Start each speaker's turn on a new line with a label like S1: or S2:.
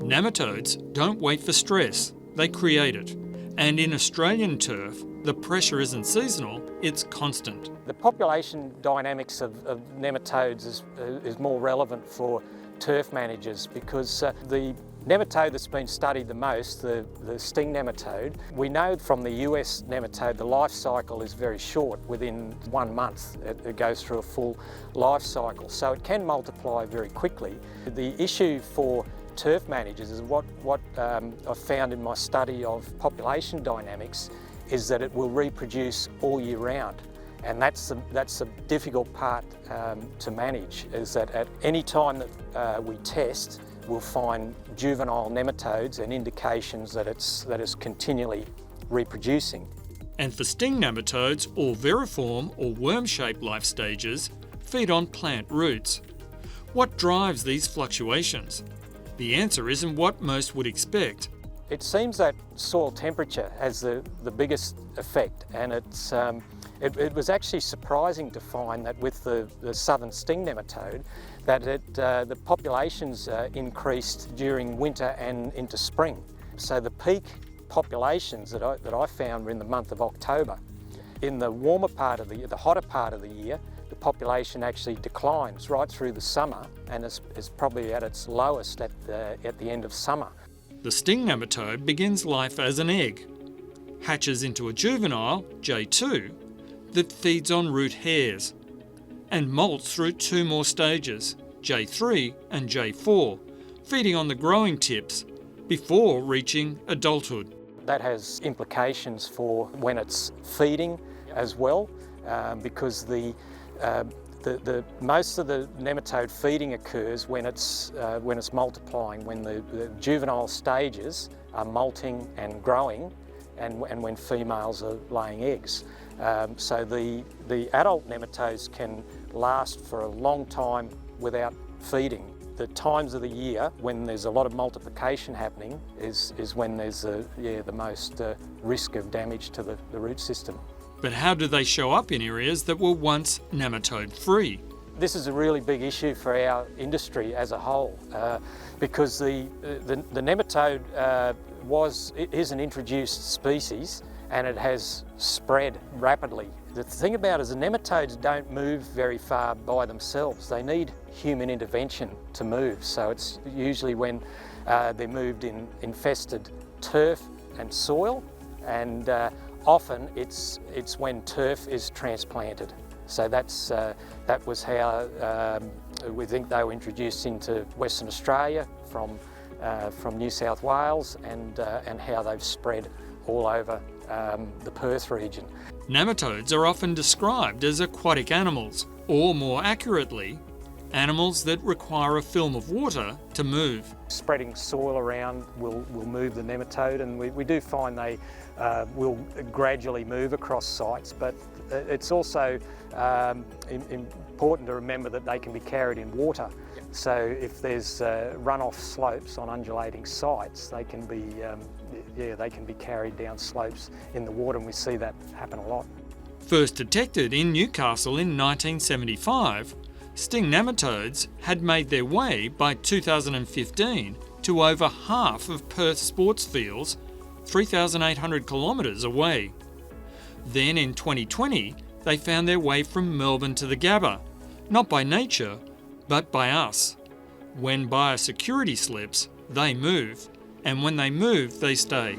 S1: Nematodes don't wait for stress, they create it. And in Australian turf, the pressure isn't seasonal, it's constant.
S2: The population dynamics of nematodes is more relevant for turf managers because the nematode that's been studied the most, the sting nematode, we know from the US nematode the life cycle is very short. Within 1 month it goes through a full life cycle, so it can multiply very quickly. The issue for turf managers is what I've found in my study of population dynamics is that it will reproduce all year round. And that's the difficult part to manage, is that at any time that we test, we'll find juvenile nematodes and indications that it's continually reproducing.
S1: And for sting nematodes, or veriform or worm-shaped life stages, feed on plant roots. What drives these fluctuations? The answer isn't what most would expect.
S2: It seems that soil temperature has the biggest effect, and it was actually surprising to find that with the southern sting nematode that the populations increased during winter and into spring. So the peak populations that I found were in the month of October. In the warmer part of the hotter part of the year, the population actually declines right through the summer and is probably at its lowest at the end of summer.
S1: The sting nematode begins life as an egg, hatches into a juvenile, J2, that feeds on root hairs, and molts through 2 more stages, J3 and J4, feeding on the growing tips before reaching adulthood.
S2: That has implications for when it's feeding as well, because most of the nematode feeding occurs when it's multiplying, when the juvenile stages are molting and growing, and when females are laying eggs. So the adult nematodes can last for a long time without feeding. The times of the year when there's a lot of multiplication happening is when there's the most risk of damage to the root system.
S1: But how do they show up in areas that were once nematode-free?
S2: This is a really big issue for our industry as a whole, because the nematode is an introduced species and it has spread rapidly. The thing about it is the nematodes don't move very far by themselves. They need human intervention to move. So it's usually when they're moved in infested turf and soil, and often it's when turf is transplanted. So that was how we think they were introduced into Western Australia from New South Wales, and how they've spread all over the Perth region.
S1: Nematodes are often described as aquatic animals, or more accurately, animals that require a film of water to move.
S2: Spreading soil around will move the nematode, and we do find they will gradually move across sites, but it's also important to remember that they can be carried in water. So if there's runoff slopes on undulating sites, they can be carried down slopes in the water, and we see that happen a lot.
S1: First detected in Newcastle in 1975, sting nematodes had made their way by 2015 to over half of Perth sports fields, 3,800 kilometres away. Then in 2020, they found their way from Melbourne to the Gabba, not by nature, but by us. When biosecurity slips, they move, and when they move, they stay.